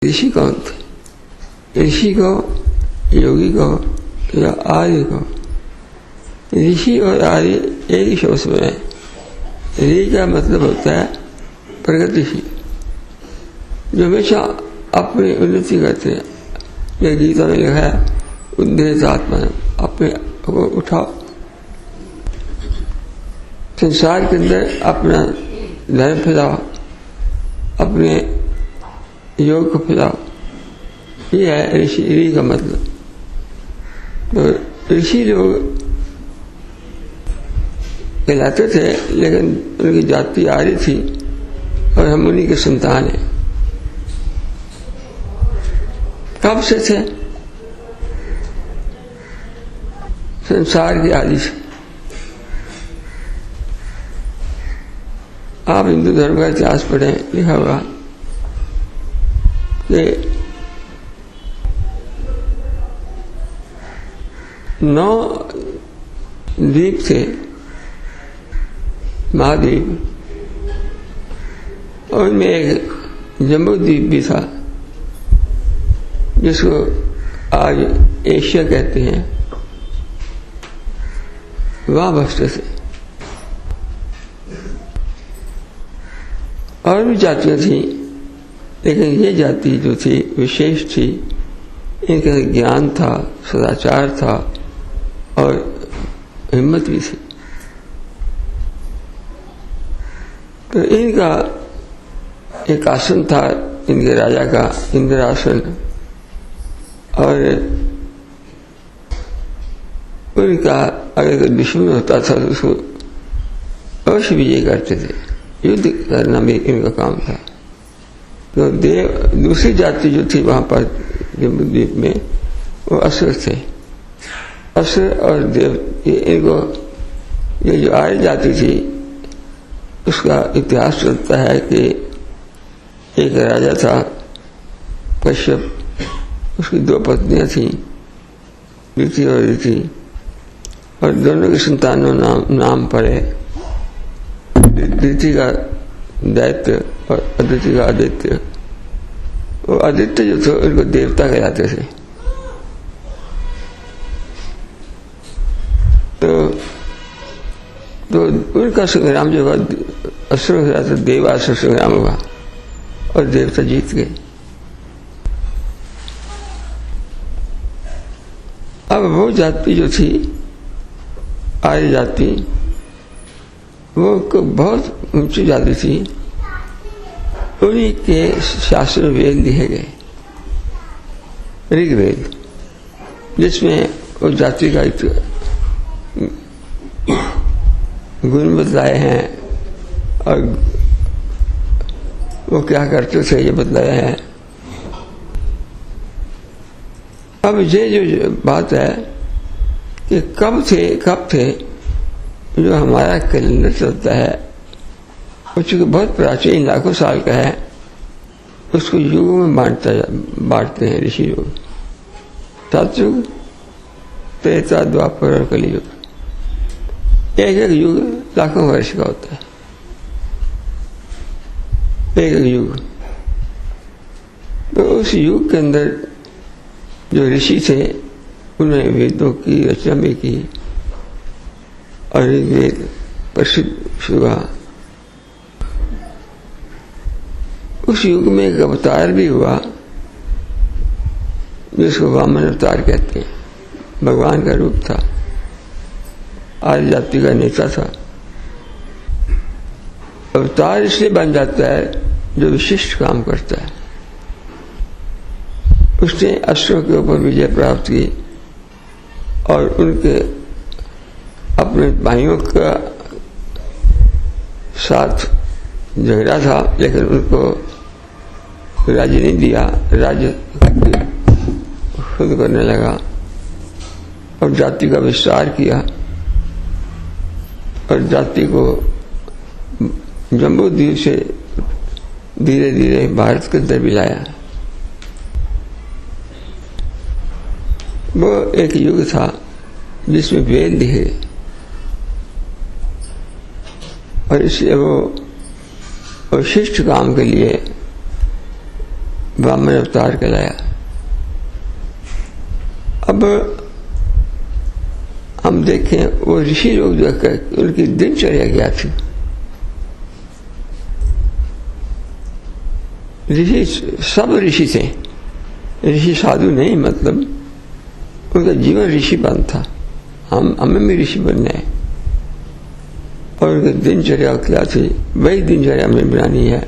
ऋषि कौन थे? ऋषि को, योगी को या आर्य को? ऋषि और आर्य एक ही शब्द में है। ऋषि का मतलब होता है प्रगतिशील, जो हमेशा अपनी उन्नति करते हैं। यह गीता में लिखा है, उद्धेत आत्मा, अपने को उठाओ, संसार के अंदर अपना धर्म फैलाओ, अपने योग को फैलाओ। ये है ऋषि का मतलब। तो ऋषि लोग कहलाते थे, लेकिन उनकी जाति आर्य थी और हम उन्हीं के संतान हैं। कब से थे? संसार के आदि से। आप हिंदू धर्म का इतिहास पढ़ें, लिखा होगा कि 9 द्वीप थे, महाद्वीप, और उनमें एक जम्बू द्वीप भी था, जिसको आज एशिया कहते हैं। वहां बसते थे। और भी जातियां थी, लेकिन ये जाति जो थी विशेष थी। इनका ज्ञान था, सदाचार था और हिम्मत भी थी। तो इनका एक आसन था, इनके राजा का इंद्रासन, और उनका अगर दुश्मन होता था तो उसको अवश्य विजय करते थे। युद्ध करना भी इनका काम था। तो देव, दूसरी जाति जो थी वहां पर जम्बूद्वीप में, वो असुर थे। असुर और देव, ये इनको, ये जो आर्य जाति थी, उसका इतिहास चलता है कि एक राजा था कश्यप, उसकी 2 पत्नियां थीं, दिति और ऋति, और दोनों के संतानों नाम पड़े। दिति का दैत्य और अदिति का आदित्य। वो आदित्य जो थे उनको देवता कहलाते थे। तो उनका संग्राम जो हुआ, असुर हुआ, तो देवासुर संग्राम हुआ और देवता जीत गए। अब वो जाति जो थी आर्य जाति, वो बहुत ऊंची जाति थी। उन्हीं के शास्त्र वेद लिखे गए, ऋग्वेद, जिसमें उस जाति का गुण बतलाए हैं और वो क्या करते थे ये बतलाया है। अब ये जो बात है कि कब थे जो हमारा कैलेंडर चलता है, वो चूंकि बहुत प्राचीन लाखों साल का है, उसको युगों में बांटते हैं ऋषि लोग। सतयुग, त्रेता, द्वापर और कलियुग। एक एक युग लाखों वर्ष का होता है, एक एक युग। तो उस युग के अंदर जो ऋषि थे, उन्होंने वेदों की रचना भी की और वेद प्रसिद्ध हुआ। उस युग में एक अवतार भी हुआ, जिसको वामन अवतार कहते हैं। भगवान का रूप था, आर्य जाति का नेता था। अवतार इसलिए बन जाता है जो विशिष्ट काम करता है। उसने असुरों के ऊपर विजय प्राप्त की और उनके अपने भाइयों का साथ झगड़ा था, लेकिन उनको राज्य नहीं दिया। राज्य खुद करने लगा और जाति का विस्तार किया और जाति को जम्बूद्वीप से धीरे धीरे भारत के अंदर भी लाया। वो एक युग था जिसमें वेद लिखे और इसलिए वो विशिष्ट काम के लिए ब्राह्मण अवतार कहलाया। अब हम देखें वो ऋषि लोग जो उनकी दिनचर्या क्या थी। ऋषि सब ऋषि थे, ऋषि साधु नहीं, मतलब उनका जीवन ऋषि बन था। हमें भी ऋषि बनना है। और उनकी दिनचर्या क्या थी, वही दिनचर्या में बनानी है,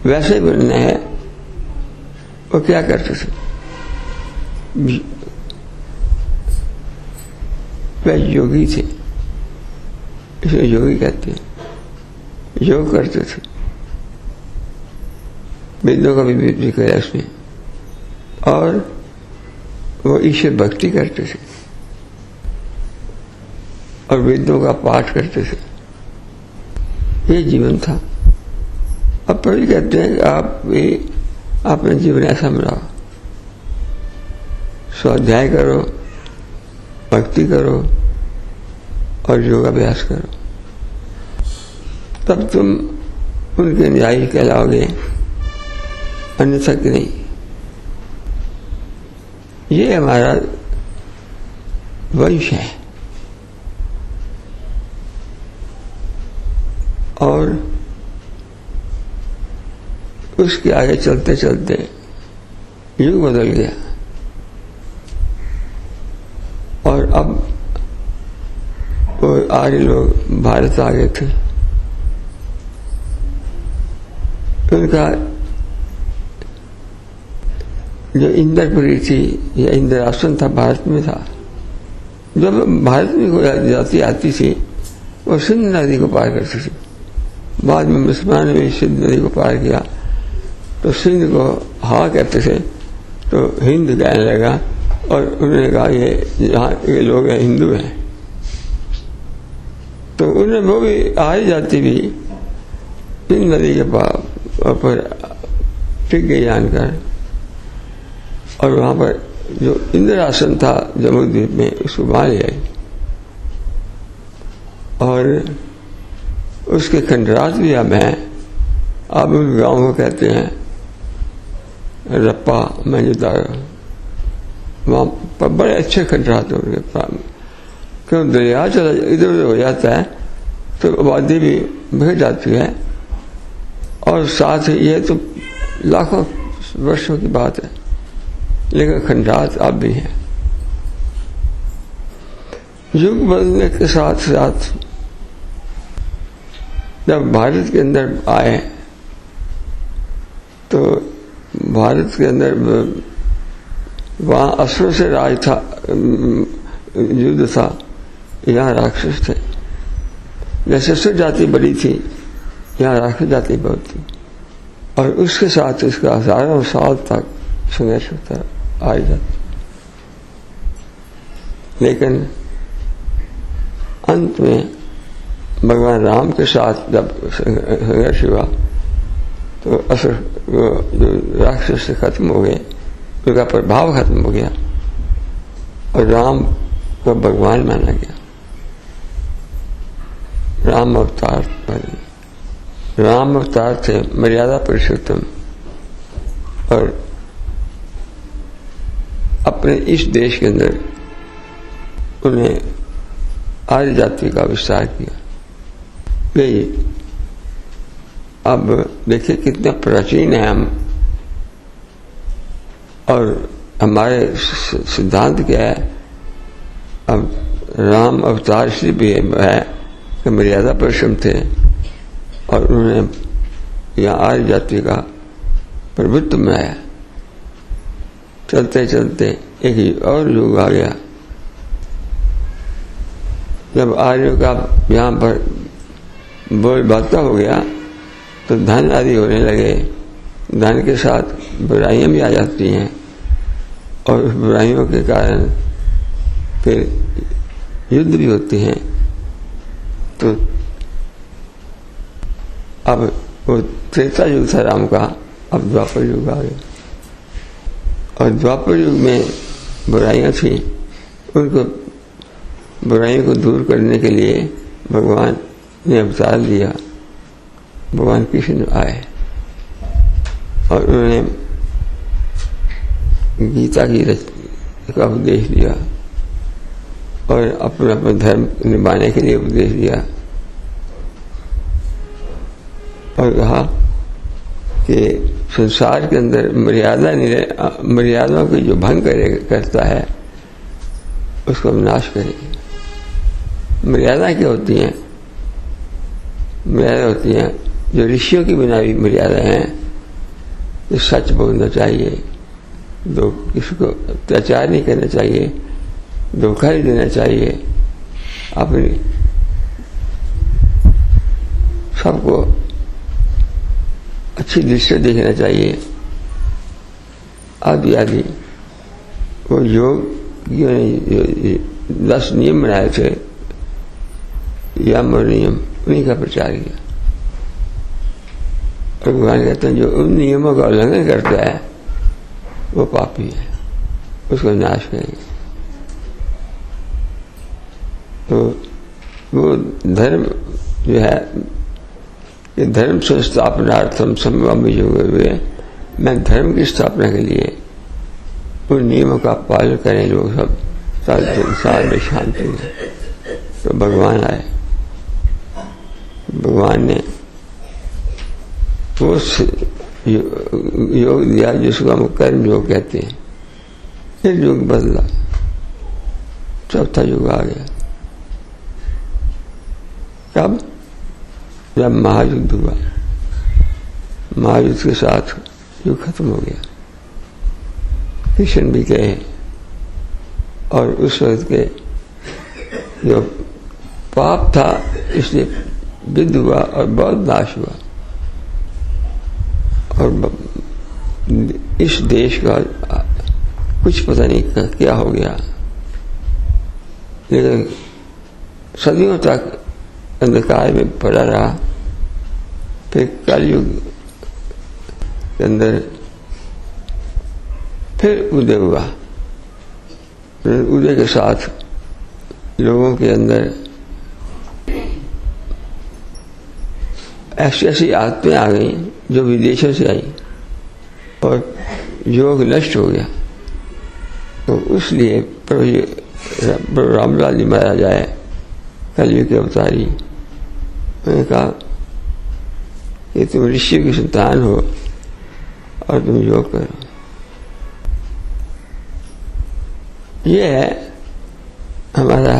वैसे ही बनना है। वो क्या करते थे, वह योगी थे, इसे योगी कहते हैं। योग करते थे, वेदों का भी जिक्र है उसमें, और वो ईश्वर भक्ति करते थे और वेदों का पाठ करते थे। ये जीवन था। अब प्रभु कहते हैं कि आप भी अपना जीवन ऐसा बनाओ, स्वाध्याय करो, भक्ति करो और योगाभ्यास करो, तब तुम उनके न्यायी कहलाओगे, अन्यथा कि नहीं। ये हमारा वंश है। और उसके आगे चलते चलते युग बदल गया और अब वो आर्य लोग भारत आ गए थे। उनका जो इंद्रपुरी थी या इंद्रासन था, भारत में था। जब भारत में कोई जाति आती थी वो सिंध नदी को पार करती थी। बाद में मुसलमानों ने सिंध नदी को पार किया तो सिंध को हा कहते थे, तो हिंद कहने लगा और उन्होंने कहा ये लोग हैं, हिंदू हैं। तो उन्हें वो भी आर्य जाति भी सिंध नदी के पर टिक गई जानकर, और वहां पर जो इंद्रासन था जम्मू द्वीप में, उसको वहां ले आई और उसके खंडरात भी अब हैं। अब उन गाँव को कहते हैं रप्पा मंजदार। वहां पर बड़े अच्छे खंडरात होंगे, क्यों दरिया चला इधर उधर हो जाता है तो आबादी भी बढ़ जाती है। और साथ ही ये तो लाखों वर्षों की बात है, लेकिन खंडात अब भी हैं। युग बदलने के साथ साथ जब भारत के अंदर आए तो भारत के अंदर वहां असुरों से राज था, युद्ध था, यहाँ राक्षस थे। जैसे असुर जाति बड़ी थी, यहाँ राक्षस जाति बहुत थी, और उसके साथ इसका हजारों साल तक संघर्ष होता आ जाता। लेकिन अंत में भगवान राम के साथ जब संघर्ष हुआ तो असुर जो राक्षस से खत्म हो गए, उनका प्रभाव खत्म हो गया और राम को भगवान माना गया। राम अवतार बने। राम अवतार थे मर्यादा पुरुषोत्तम, और अपने इस देश के अंदर उन्हें आर्य जाति का विस्तार किया। यही अब देखिए कितने प्राचीन है हम, और हमारे सिद्धांत क्या है। अब राम अवतार इसलिए भी है कि मर्यादा पुरुषोत्तम थे और उन्होंने यहाँ आर्य जाति का प्रभुत्व में आया। चलते चलते एक और युग आ गया जब आर्यों का यहाँ पर बोलबाला हो गया तो धन आदि होने लगे। धन के साथ बुराइयां भी आ जाती हैं और उस बुराइयों के कारण फिर युद्ध भी होते हैं। तो अब वो त्रेता युग था राम का, अब द्वापर युग आ गया। और द्वापर युग में बुराइयां थी, उनको बुराइयों को दूर करने के लिए भगवान ने अवतार लिया भगवान कृष्ण आए और उन्होंने गीता की का उपदेश दिया और अपना अपना धर्म निभाने के लिए उपदेश दिया और कहा कि संसार के अंदर मर्यादाओं की जो भंग करता है उसको हम नाश करेंगे। मर्यादा क्या होती हैं? मर्यादा होती हैं जो ऋषियों की बनाई मर्यादा हैं कि सच बोलना चाहिए, किसी को अत्याचार नहीं करना चाहिए, धोखा नहीं देना चाहिए, अपनी सबको अच्छी दृष्टि देखना चाहिए आदि आदि। वो योग 10 नियम बनाए थे, यम और नियम, उन्हीं का प्रचार किया। और भगवान कहते हैं जो उन नियमों का उल्लंघन करता है वो पापी है, उसको नाश करेंगे। तो वो धर्म जो है कि धर्म संस्थापनार्थम सम्भवामि योगे, मैं धर्म की स्थापना के लिए उन नियमों का पालन करें लोग सब, सारे संसार में शांति है। तो भगवान आए, भगवान ने वो योग दिया जिसको हम कर्म योग कहते हैं। फिर युग बदला, चौथा युग आ गया। कब? जब महायुद्ध हुआ, महायुद्ध के साथ युग खत्म हो गया। कृष्ण भी गए और उस वक्त के जो पाप था इसलिए विद्ध हुआ और बहुत नाश हुआ और इस देश का कुछ पता नहीं क्या हो गया, लेकिन सदियों तक अंधकार में पड़ा रहा। फिर कलयुग के अंदर फिर उदय हुआ। उदय के साथ लोगों के अंदर ऐसी ऐसी आदतें आ गई जो विदेशों से आई और योग नष्ट हो गया। तो इसलिए प्रभु रामलाल जी महाराज आए, कलयुग के अवतारी। उन्होंने कहा कि तुम ऋषि की संतान हो और तुम योग करो। ये है हमारा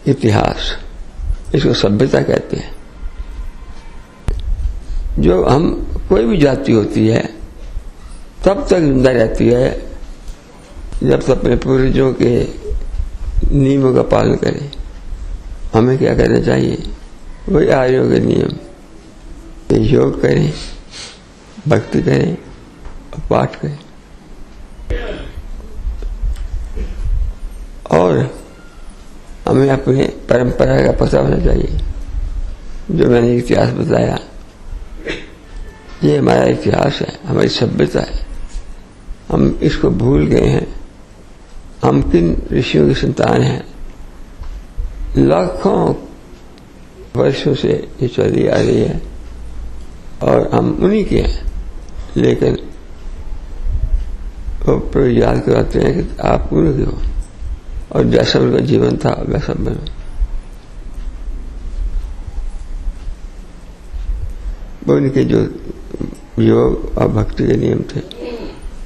इतिहास, इसको सभ्यता कहते हैं। जो हम कोई भी जाति होती है तब तक जिंदा रहती है जब तक अपने पूर्वजों के नियमों का पालन करें। हमें क्या करना चाहिए? वही आर्यों के नियम, योग करें, भक्ति करें और पाठ करें। और हमें अपने परंपरा का पता होना चाहिए। जो मैंने इतिहास बताया ये हमारा इतिहास है, हमारी सभ्यता है। हम इसको भूल गए हैं। हम किन ऋषियों की संतान हैं? लाखों वर्षों से ये चली आ रही है और हम उन्हीं के हैं। लेकिन वो याद कराते हैं कि आप उन्हीं के हो और जैसा उनका जीवन था वैसा बनो। वो उनके जो योग और भक्ति के नियम थे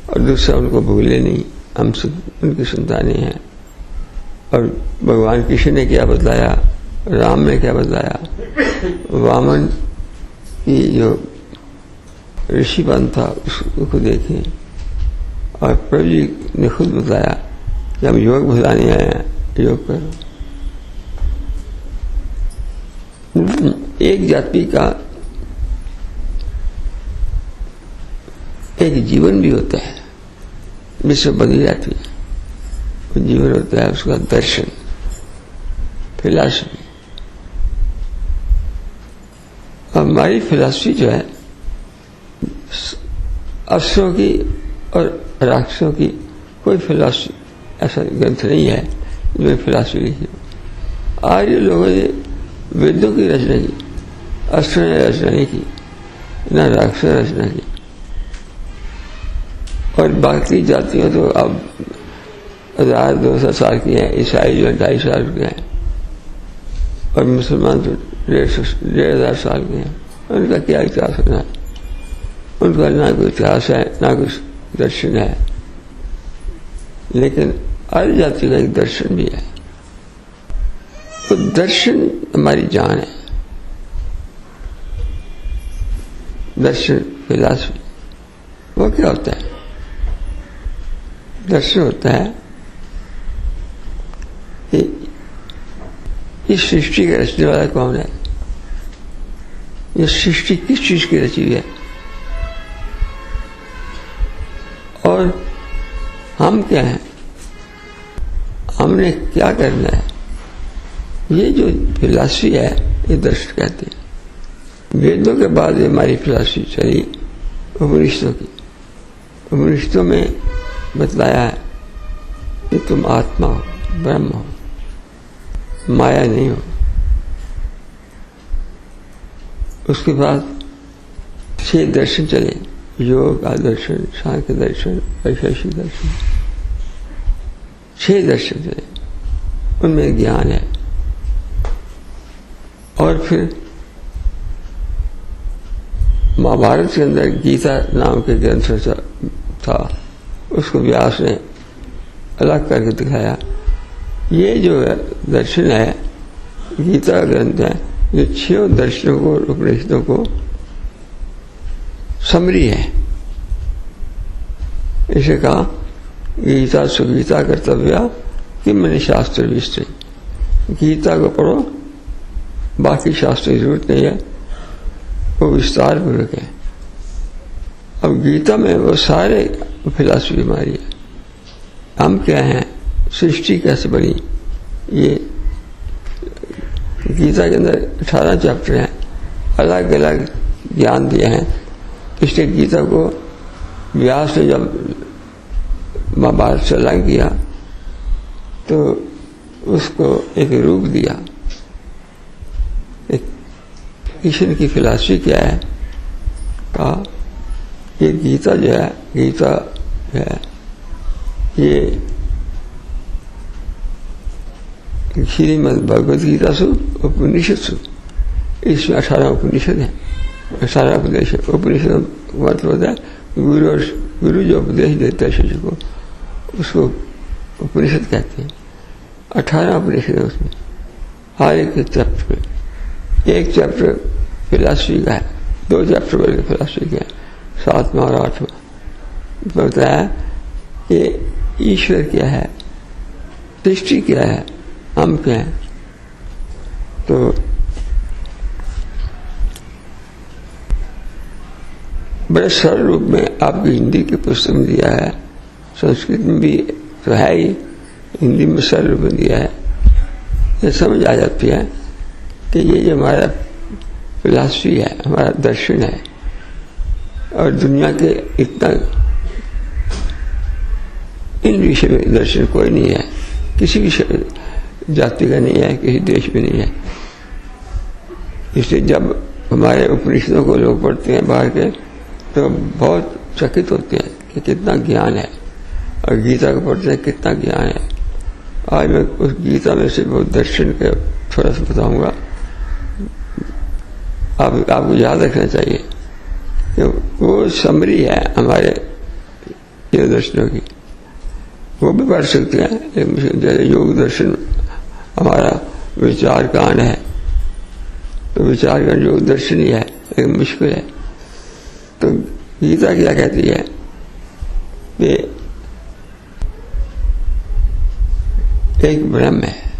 और दूसरा उनको भूले नहीं। हम उनकी संतानें हैं। और भगवान कृष्ण ने क्या बतलाया, राम ने क्या बतलाया, वामन की जो ऋषिपन था उसको देखें। और प्रभु जी ने खुद बताया कि हम योग भुलाने आए हैं, योग करो। एक जाति का एक जीवन भी होता है जिससे बदल जाती है। वो जीवन होता है उसका दर्शन, फिलॉसफी। हमारी फिलॉसफी जो है असुरों की और राक्षसों की कोई फिलॉसफी ऐसा ग्रंथ नहीं है जो फिलॉसफी लिखी हो। आर्य लोगों ने वेदों की रचना की अस्त्र ने रचना नहीं की, न राक्षस ने रचना की। और बाकी जातियां तो अब 1200 साल की हैं, ईसाई जो 250 साल के हैं, और मुसलमान तो 1500 साल के हैं। उनका क्या इतिहास होना है? उनका ना कोई इतिहास है, ना कुछ दर्शन है। लेकिन हर जाति का एक दर्शन भी है। तो दर्शन हमारी जान है। दर्शन, फिलॉसफी, वो क्या होता है? दर्शन होता है कि इस सृष्टि का रचने वाला कौन है? ये सृष्टि किस चीज की रची है? और हम क्या हैं? हमने क्या करना है? ये जो फिलॉसफी है, ये दर्शन कहते हैं। वेदों के बाद हमारी फिलॉसफी चली उपनिषदों की। उपनिषदों में बतलाया है कि तुम आत्मा हो, ब्रह्म हो, माया नहीं हो। उसके बाद 6 दर्शन चले, योग दर्शन, सांख्य दर्शन, वैशेषिक दर्शन। 6 दर्शन चले, उनमें ज्ञान है। और फिर महाभारत के अंदर गीता नाम के ग्रंथ था, उसको व्यास ने अलग करके दिखाया। ये जो है दर्शन है, गीता का ग्रंथ है, ये 6 दर्शनों को, उपनिषदों को समरी है। इसे कहा गीता सुगीता कर्तव्या कि मैंने शास्त्र विस्तृत। गीता को पढ़ो, बाकी शास्त्र की जरूरत नहीं है, वो विस्तार पूर्वक है। अब गीता में वो सारे फिलॉसफी हमारी है। हम क्या हैं, सृष्टि कैसे बनी, ये गीता के अंदर 18 चैप्टर हैं, अलग अलग ज्ञान दिए हैं। इसलिए गीता को व्यास ने जब महाभारत से अलग किया तो उसको एक रूप दिया। एक कृष्ण की फिलॉसफी क्या है, कहा ये गीता जो है, गीता है ये श्रीमद् भगवद गीता सु उपनिषद सु, इसमें 18 उपनिषद हैं। 18 उपदेश, उपनिषद मतलब होता है गुरु जो उपदेश देता है शिष्य को, उसको उपनिषद कहते हैं। 18 उपनिषद है उसमें, हर एक चैप्टर में। एक चैप्टर फिलॉसफी का है, 2 चैप्टर बल्कि फिलॉसफी का है, 7वां और 8वां बताया कि ईश्वर क्या है, सृष्टि क्या है, हम क्या हैं। तो बड़े सरल रूप में आपकी हिंदी की पुस्तक में दिया है, संस्कृत में भी तो है ही, हिंदी में सरल रूप में दिया है। ये समझ आ जाती है कि ये जो हमारा फिलॉसफी है, हमारा दर्शन है, और दुनिया के इतना इन विषय में दर्शन कोई नहीं है, किसी भी जाति का नहीं है, किसी देश में नहीं है। इसलिए जब हमारे उपनिषदों को लोग पढ़ते हैं बाहर के, तो बहुत चकित होते हैं कि कितना ज्ञान है, और गीता को पढ़ते हैं कितना ज्ञान है। आज मैं उस गीता में से बहुत दर्शन के थोड़ा सा बताऊंगा। आपको याद रखना चाहिए कि वो समरी है हमारे ये दर्शनों की, वो भी पढ़ सकते हैं। जैसे योग दर्शन हमारा विचार कांड है, तो विचार कांड योग दर्शन ही है, लेकिन मुश्किल है। तो गीता क्या कहती है कि एक ब्रह्म है,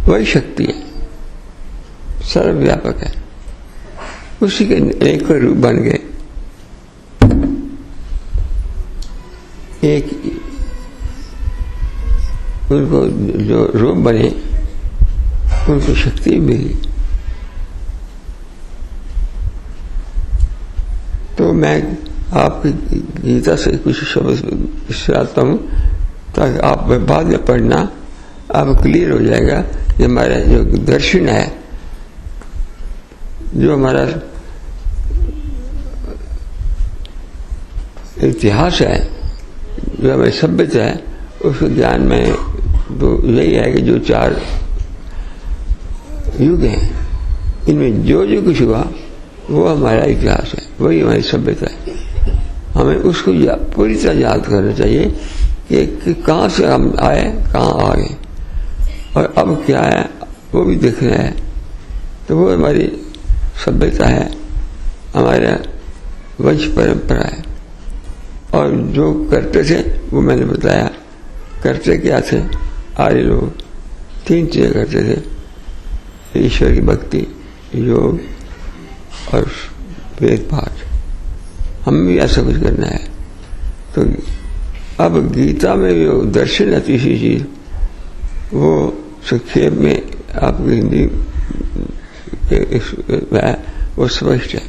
वही शक्ति है, सर्वव्यापक है, उसी के एक रूप बन गए। एक उनको जो रूप बने, उनको शक्ति मिली। तो मैं आपकी गीता से कुछ शब्द सुनाता हूँ, ताकि आप बाद में पढ़ना, आप क्लियर हो जाएगा ये हमारा जो दर्शन है, जो हमारा इतिहास है, जो हमारी सभ्यता है, उस ज्ञान में तो यही है कि जो 4 युग हैं, इनमें जो जो कुछ हुआ वो हमारा इतिहास है, वही हमारी सभ्यता है। हमें उसको पूरी तरह याद करना चाहिए कि कहाँ से हम आए, कहाँ आ गए, और अब क्या है वो भी देखना है। तो वो हमारी सभ्यता है, हमारा वंश परंपरा है। और जो करते थे वो मैंने बताया, करते क्या थे आर्य लोग, 3 चीजें करते थे, ईश्वर की भक्ति, योग और वेद पाठ। हमें भी ऐसा कुछ करना है। तो अब गीता में जो दर्शन है, तीसरी चीज, वो संक्षेप में आपकी हिंदी वो स्पष्ट है।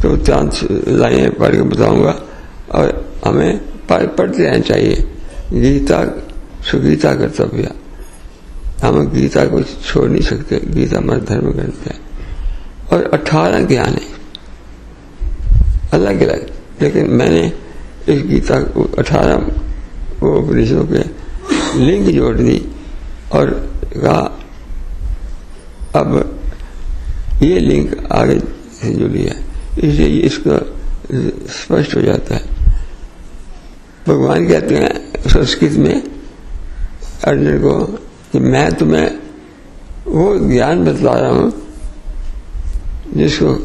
तो 4 लाइनें पढ़ के बताऊंगा और हमें पढ़ते रहना चाहिए। गीता सुगीता कर्तव्य, हम गीता को छोड़ नहीं सकते। गीता हमारा धर्म ग्रंथ है और 18 ज्ञान है अलग अलग, लेकिन मैंने इस गीता को 18 उपनिषदों के लिंक जोड़ दी और कहा अब ये लिंक आगे से जुड़ी है, इसलिए इसका स्पष्ट हो जाता है। भगवान कहते हैं संस्कृत में अर्जुन को कि मैं तुम्हें वो ज्ञान बतला रहा हूं जिसको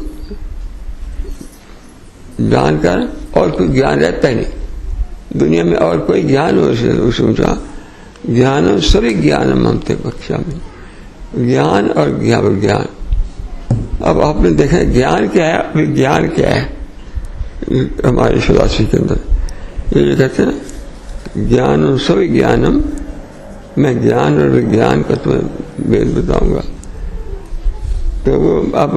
जानकर और कोई ज्ञान रहता ही नहीं दुनिया में, और कोई ज्ञान हो सोचा ज्ञानम सभी ज्ञानम हमते कक्षा में, ज्ञान और ज्ञान। अब आपने देखा ज्ञान क्या है, विज्ञान क्या है। हमारे फिलॉसफी के अंदर ये कहते हैं ज्ञानम सभी ज्ञानम, मैं ज्ञान और विज्ञान का तुम्हें भेद बताऊंगा। तो वो अब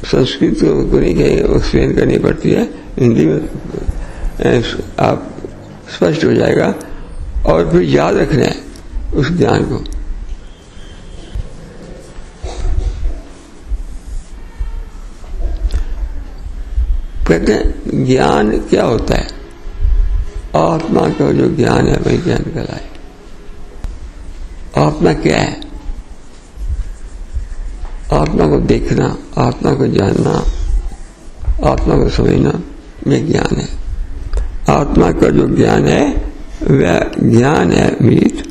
संस्कृत को नहीं कहीं एक्सप्लेन करनी पड़ती है, हिंदी में आप स्पष्ट हो जाएगा। और फिर याद रखना है उस ज्ञान को। कहते हैं ज्ञान क्या होता है, आत्मा का जो ज्ञान है वही ज्ञान कहलाए। आत्मा क्या है, आत्मा को देखना, आत्मा को जानना, आत्मा को समझना, यह ज्ञान है। आत्मा का जो ज्ञान है वह ज्ञान है मीत।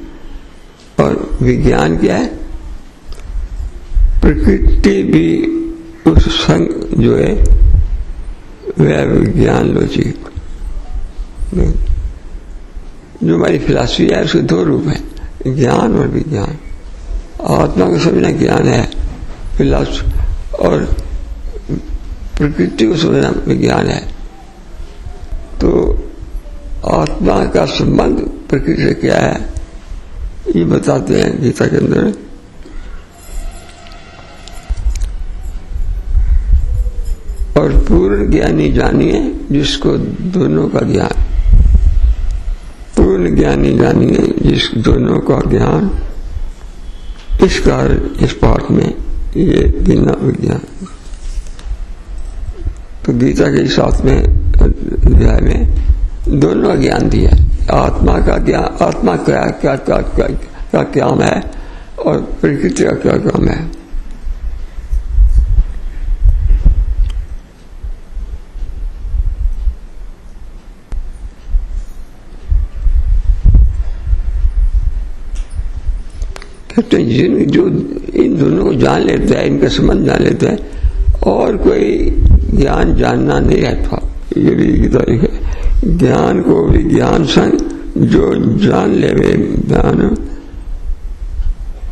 और विज्ञान क्या है, प्रकृति भी उस संग जो है वह विज्ञान लौकिक। जो हमारी फिलॉसफी है उसके 2 रूप हैं, ज्ञान और विज्ञान। आत्मा को समझना ज्ञान है फिलॉसफी, और प्रकृति को समझना विज्ञान है। तो आत्मा का संबंध प्रकृति से क्या है ये बताते हैं गीता के अंदर। और पूर्ण ज्ञानी जानिए जिसको दोनों का ज्ञान, पूर्ण ज्ञानी जानिए जिस दोनों का ज्ञान। इस पाठ में ये बिना विज्ञान। तो गीता के 7वें अध्याय में दोनों का ज्ञान दिया, आत्मा का ज्ञान, आत्मा क्या क्या क्या क्या क्या काम है और प्रकृति का क्या काम है। कहते हैं जो इन दोनों को जान लेता है, इनका संबंध जान लेता है, और कोई ज्ञान जानना नहीं रहता। ये भी गीता है, ज्ञान को विज्ञान संग जो जान ले वे ज्ञान,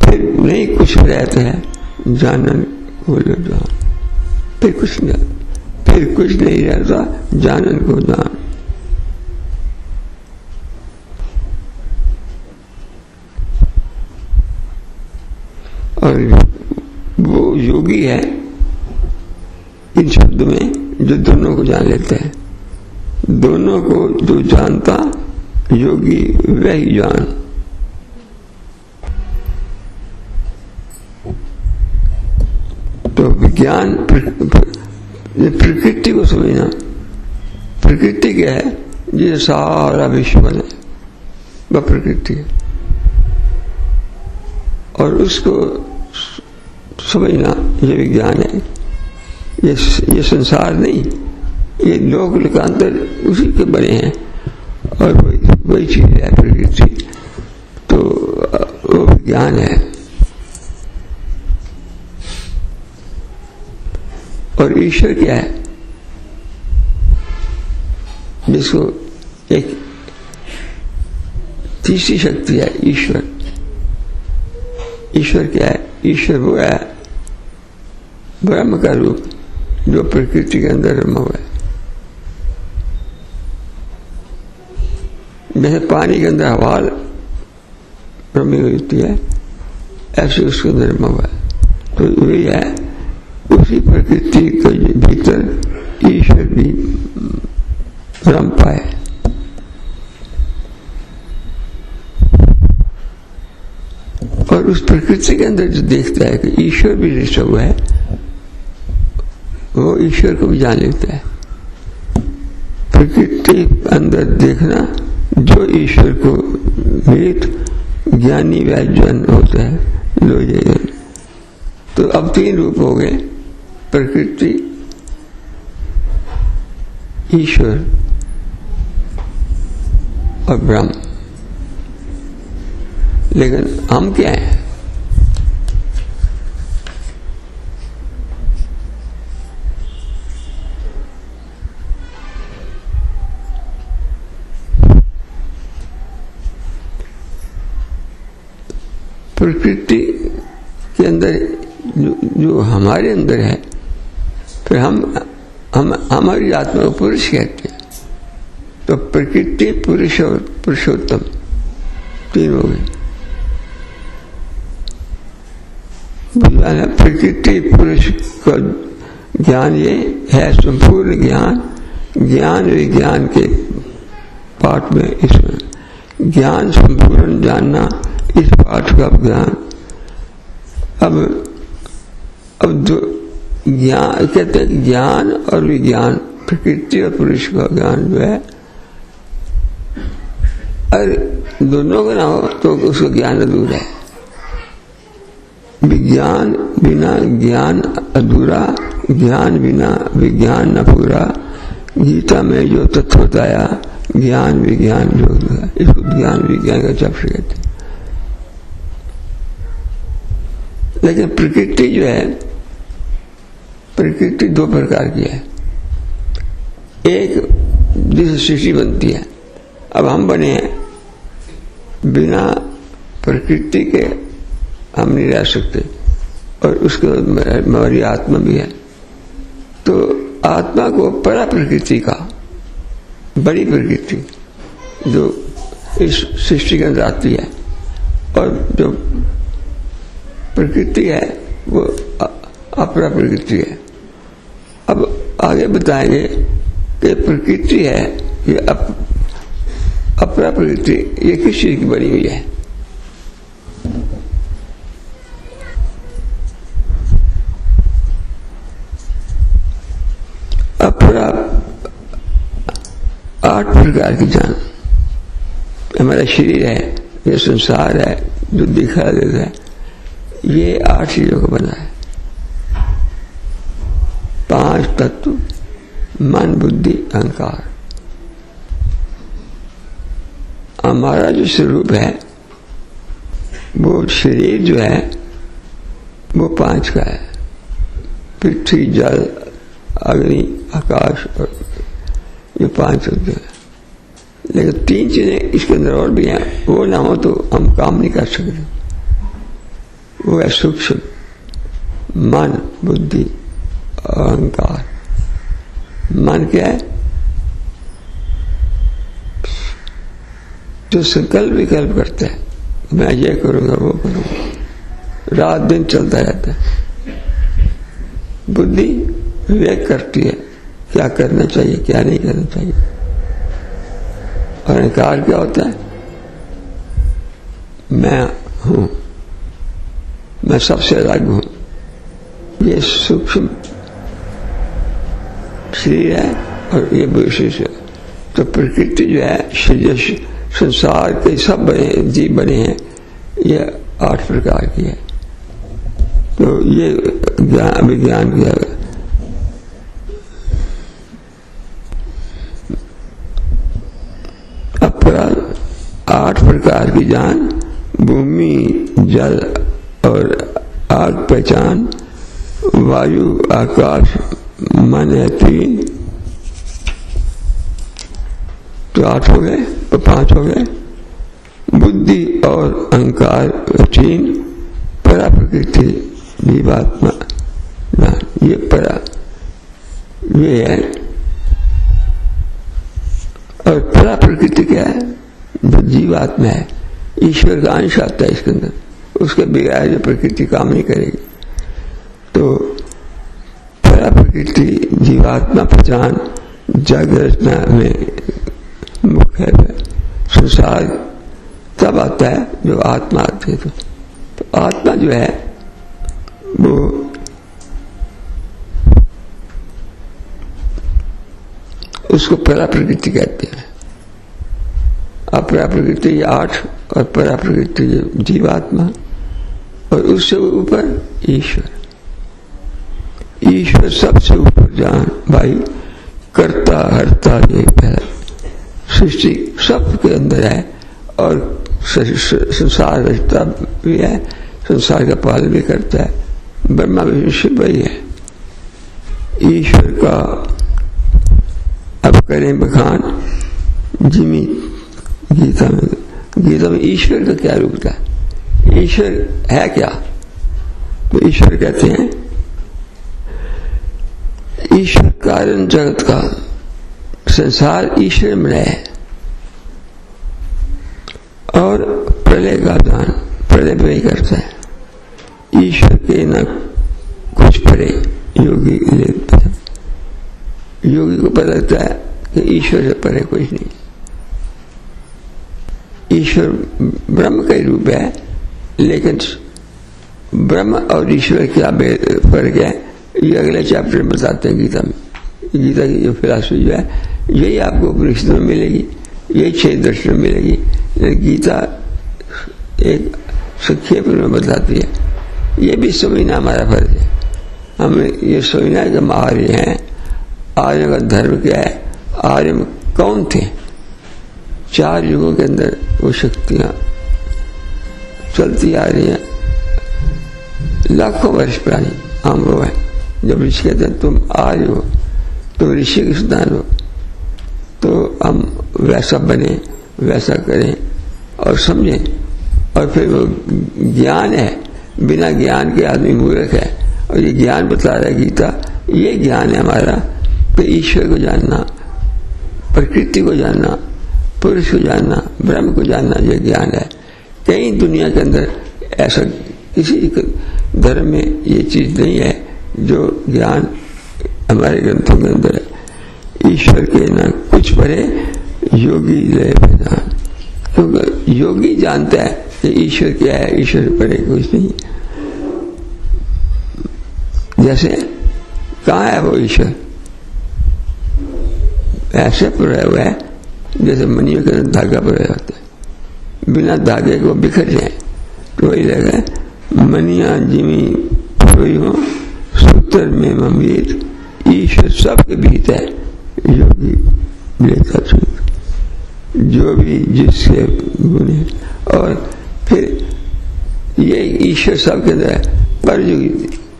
फिर नहीं कुछ रहता है जानन को जान, फिर कुछ नहीं रहता जानन को जान। और वो योगी है इन शब्दों में जो दोनों को जान लेते हैं। दोनों को जो जानता योगी वही जान। ज्ञान प्रकृति को समझना। प्रकृति क्या है? ये सारा विश्व बना वह प्रकृति है, और उसको समझना ये विज्ञान है। ये संसार नहीं, ये लोक लोकांतर उसी के बने हैं, और वही चीज है प्रकृति, तो वो विज्ञान है। और ईश्वर क्या है? जिसको एक तीसरी शक्ति है ईश्वर। ईश्वर क्या है? ईश्वर वो है ब्रह्म का रूप जो प्रकृति के अंदर रमा हुआ है। जैसे पानी के अंदर हवा रमी हुई होती है, ऐसे उसके अंदर रमा हुआ है। तो वही है, उसी प्रकृति के भीतर ईश्वर भी रम पाए। और उस प्रकृति के अंदर जो देखता है कि ईश्वर भी रिश्ता हुआ है, वो ईश्वर को भी जान लेता है। प्रकृति अंदर देखना जो ईश्वर को भेद ज्ञानी वैज्ञान होता है लोजन। तो अब तीन रूप हो गए, प्रकृति, ईश्वर और ब्रह्म। लेकिन हम क्या हैं? प्रकृति के अंदर जो हमारे अंदर है, फिर हम हमारी आत्मा को पुरुष कहते हैं। तो प्रकृति, पुरुष और पुरुषोत्तम तीन हो गए। प्रकृति पुरुष का ज्ञान ये है संपूर्ण ज्ञान। ज्ञान विज्ञान के पाठ में इसमें ज्ञान संपूर्ण जानना, इस पाठ का ज्ञान। अब जो ज्ञान कहते हैं, ज्ञान और विज्ञान, प्रकृति और पुरुष का ज्ञान जो है, अगर दोनों का ना हो तो उसका ज्ञान अधूरा है। विज्ञान बिना ज्ञान अधूरा, ज्ञान बिना विज्ञान न पूरा। गीता में जो तत्व बताया, ज्ञान विज्ञान जो है, इसको ज्ञान विज्ञान का चक्र कहते हैं। लेकिन प्रकृति जो है, प्रकृति दो प्रकार की है। एक जिससे सृष्टि बनती है। अब हम बने हैं, बिना प्रकृति के हम नहीं रह सकते, और उसके हमारी आत्मा भी है। तो आत्मा को परा प्रकृति का, बड़ी प्रकृति जो इस सृष्टि के अंदर आती है, और जो प्रकृति है वो अपरा प्रकृति है। अब आगे बताएंगे कि प्रकृति है ये अपरा प्रकृति, ये किस चीज की बनी हुई है। अपरा 8 प्रकार की जान। हमारा शरीर है, ये संसार है जो दिखा देता है, ये 8 चीजों का बना है। 5 तत्व, मन बुद्धि अहंकार। हमारा जो स्वरूप है, वो शरीर जो है वो 5 का है। पृथ्वी, जल, अग्नि, आकाश, और ये 5 होते हैं। लेकिन 3 चीजें इसके अंदर और भी हैं, वो ना हो तो हम काम नहीं कर सकते। वो है सूक्ष्म, मन, बुद्धि, अहंकार। मन क्या है? जो संकल्प विकल्प करता है, मैं ये करूंगा वो करूंगा, रात दिन चलता रहता है। बुद्धि विवेक करती है, क्या करना चाहिए क्या नहीं करना चाहिए। और अहंकार क्या होता है? मैं हूं, मैं सबसे अलग हूं, ये सूक्ष्म शरीर है और ये विशेष है। तो प्रकृति जो है, संसार के सब बने जीव बने हैं, ये 8 प्रकार की है। तो ये विज्ञान किया गया। अपराध 8 प्रकार की जान, भूमि, जल और आग पहचान, वायु, आकाश, मन है 3, तो 8 हो गए, तो 5 हो गए। बुद्धि और अहंकार 3, परा प्रकृति, जीवात्मा, ये परा ये है। और परा प्रकृति क्या है? जो जीवात्मा है, ईश्वर का अंश आता है इसके अंदर, उसके बगैर जो प्रकृति काम नहीं करेगी। तो परा प्रकृति, जीवात्मा पहचान जग रचना में मुख्य है। संसार तब आता है जो आत्मा आती है। तो आत्मा जो है वो उसको परा प्रकृति कहते हैं। अपरा प्रकृति 8 और परा प्रकृति जीवात्मा, और उससे ऊपर ईश्वर। ईश्वर सबसे ऊपर जान भाई, कर्ता हर्ता ये पहला सृष्टि सबके अंदर है, और संसार रचता भी है, संसार का पालन भी करता है। ब्रह्मा विष्णु शिव वही है। ईश्वर का अब करें बखान जिमी गीता में ईश्वर का क्या रूप था? ईश्वर है क्या? तो ईश्वर कहते हैं ईश्वर कारण जगत का, संसार ईश्वर में है। और प्रलय का दान प्रलय वही करता है। ईश्वर के न कुछ परे योगी को पता लगता है कि ईश्वर से परे कुछ नहीं। ईश्वर ब्रह्म का ही रूप है, लेकिन ब्रह्म और ईश्वर क्या फर्क है ये अगले चैप्टर में बताते हैं गीता में। गीता की जो फिलॉसफी जो है यही आपको उपनिषद में मिलेगी, यही 6 दर्शन में मिलेगी। गीता एक संक्षेप में बताती है। ये भी समझना हमारा फर्ज है। हमें ये समझना है कि हम आर्य हैं। आर्य का धर्म क्या है? आर्य में कौन थे? 4 युगों के अंदर वो शक्तियां चलती आ रही हैं, लाखों वर्ष पुरानी। हम वो है जब ऋषि कहते हैं तुम आर्य हो, तुम ऋषि के संतान हो, तो हम वैसा बने, वैसा करें और समझें। और फिर वो ज्ञान है, बिना ज्ञान के आदमी मूर्ख है। और ये ज्ञान बता रहा है गीता, ये ज्ञान है हमारा कि ईश्वर को जानना, प्रकृति को जानना, पुरुष को जानना, ब्रह्म को जानना, ये ज्ञान है। कहीं दुनिया के अंदर ऐसा किसी धर्म में ये चीज नहीं है जो ज्ञान हमारे ग्रंथों के अंदर है। ईश्वर के न कुछ परे योगी लय पहचान, क्योंकि योगी जानता है कि ईश्वर क्या है, ईश्वर परे कुछ नहीं। जैसे कहाँ है वो ईश्वर? ऐसे पुराया हुआ है जैसे मनियों के अंदर धागा पुराया होता है। बिना धागे को बिखर जाए तो वही लगा मनिया जिमी पुरोई हो, सूत्र में ममीर, ईश्वर सबके भीत है, योगी लेता जो भी जिसके गुण है। और फिर ये ईश्वर सबके अंदर है, पर जो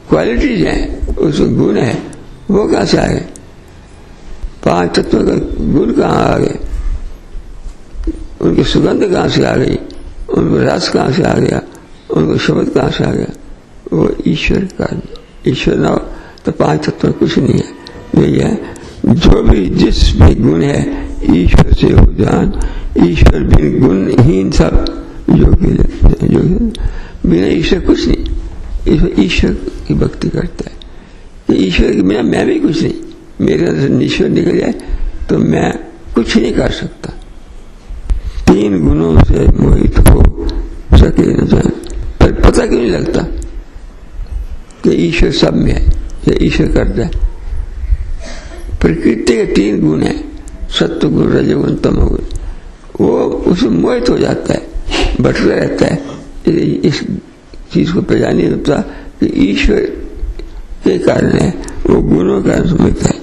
क्वालिटीज हैं उसमें गुण है वो कहाँ से आ गए? 5 तत्वों का गुण कहाँ आ गए? उनकी सुगंध कहाँ से आ गई? उनको रस कहाँ से आ गया? उनको शब्द कहाँ से आ गया? वो ईश्वर का। ईश्वर ना हो तो 5 तत्व कुछ नहीं है। यही है जो भी जिस भी गुण है ईश्वर से हो जान, ईश्वर बिन गुणहीन सब योगी बिना ईश्वर कुछ नहीं। ईश्वर की भक्ति करता है कि ईश्वर के बिना मैं भी कुछ नहीं। मेरे अंदर से ईश्वर निकल जाए तो मैं कुछ नहीं कर सकता। 3 गुणों से मोहित हो सके न जान, पर पता क्यों नहीं लगता? कि ईश्वर सब में है, ये ईश्वर करता है। प्रकृति के 3 गुण है, सत्व गुण, रजोगुण, तमोगुण। वो उसमें मोहित हो जाता है, भटकता रहता है, इस चीज को पहचान नहीं होता कि ईश्वर के कारण है, वो गुणों का समझता है।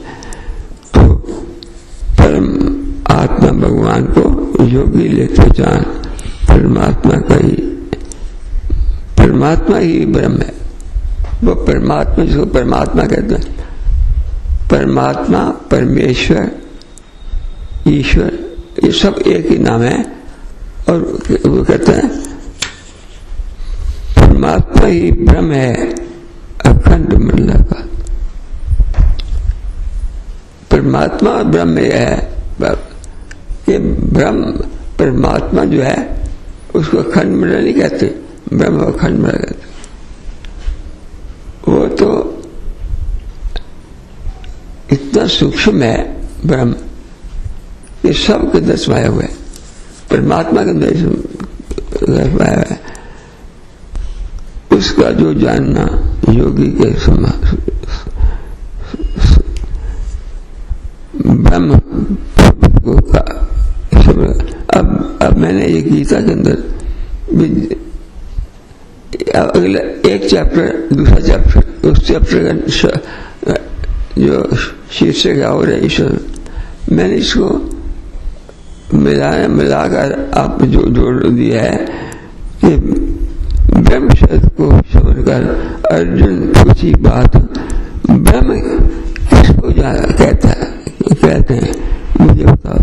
तो परम आत्मा भगवान को योगी लेते जान, परमात्मा ही ब्रह्म है। वो परमात्मा, जिसको परमात्मा कहते हैं, परमात्मा, परमेश्वर, ईश्वर, ये सब एक ही नाम है। और वो कहते हैं परमात्मा ही ब्रह्म है, अखंड मंडल का। परमात्मा और ब्रह्म है, ये ब्रह्म परमात्मा जो है उसको अखंड मंडल नहीं कहते, ब्रह्म अखंड मंडल कहते। वो तो इतना सूक्ष्म है ब्रह्म, ये सब के दर्शवाया हुआ है, परमात्मा के दर्शवाया हुआ है। उसका जो जानना योगी के ब्रह्म का। अब मैंने ये गीता के अंदर अगला एक चैप्टर, दूसरा चैप्टर, उस चैप्टर का जो शीर्षक है और ईश्वर, मैंने इसको मिलाकर आप जो जोड़ दिया है कि ब्रह्म शब्द को छोड़कर अर्जुन पूछी बात, ब्रह्म किसको कहते हैं मुझे बताओ,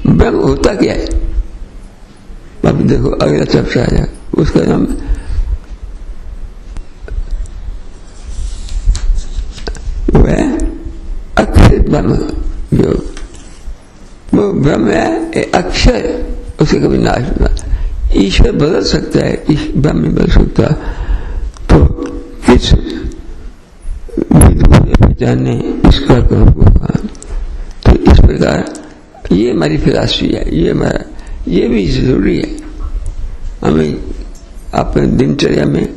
ब्रह्म होता क्या है। अब देखो अगला चैप्टर आया, उसका नाम वो है अक्षर ब्रह्म योग। वो ब्रह्म है अक्षर, उसे कभी नाश नहीं। ईश्वर बदल सकता है, ब्रह्म नहीं बदल सकता। तो किस पहचाने इसका करो भगवान। तो इस प्रकार ये हमारी फिलॉसफी है, ये भी जरूरी है। हमें अपने दिनचर्या में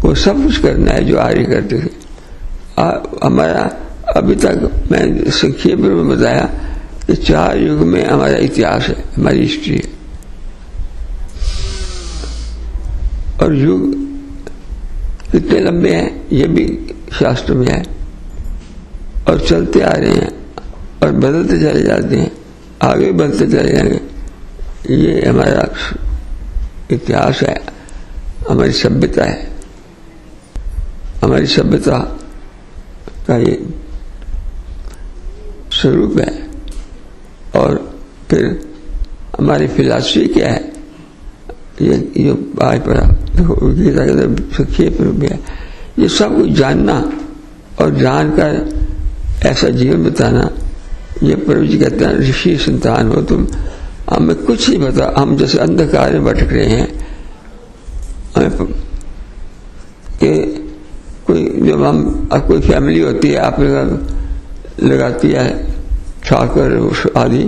वो सब कुछ करना है जो आर्य करते थे। हमारा अभी तक मैं संक्षेप में बताया कि 4 युग में हमारा इतिहास है, हमारी हिस्ट्री है। और युग कितने लंबे हैं ये भी शास्त्र में है, और चलते आ रहे हैं और बदलते चले जाते हैं, आगे बढ़ते चले जाएंगे। ये हमारा इतिहास है, हमारी सभ्यता है। हमारी सभ्यता का ये स्वरूप है। और फिर हमारी फिलॉसफी क्या है, ये आज पढ़ा देखो गीता के संक्षेप में है। ये सब कुछ जानना और जानकर ऐसा जीवन बताना, ये प्रभु जी कहते हैं ऋषि संतान हो तुम, हमें कुछ नहीं पता, हम जैसे अंधकार में भटक रहे हैं। हमें कोई जब हम कोई फैमिली होती है, आप लगाती है छाकर आदि,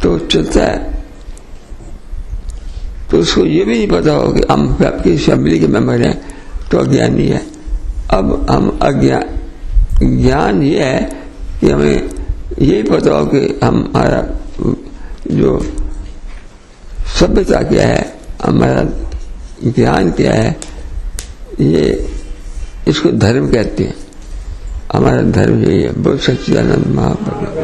तो चलता है, तो उसको ये भी नहीं पता हो कि हम आपकी फैमिली के मेंबर हैं, तो अज्ञानी है। अब हम ज्ञान ये है कि हमें यही पता हो कि हमारा जो सभ्यता क्या है, हमारा ज्ञान क्या है, ये इसको धर्म कहते हैं। हमारा धर्म यही है। बहुत सच्चिदानंद महाप्रभु।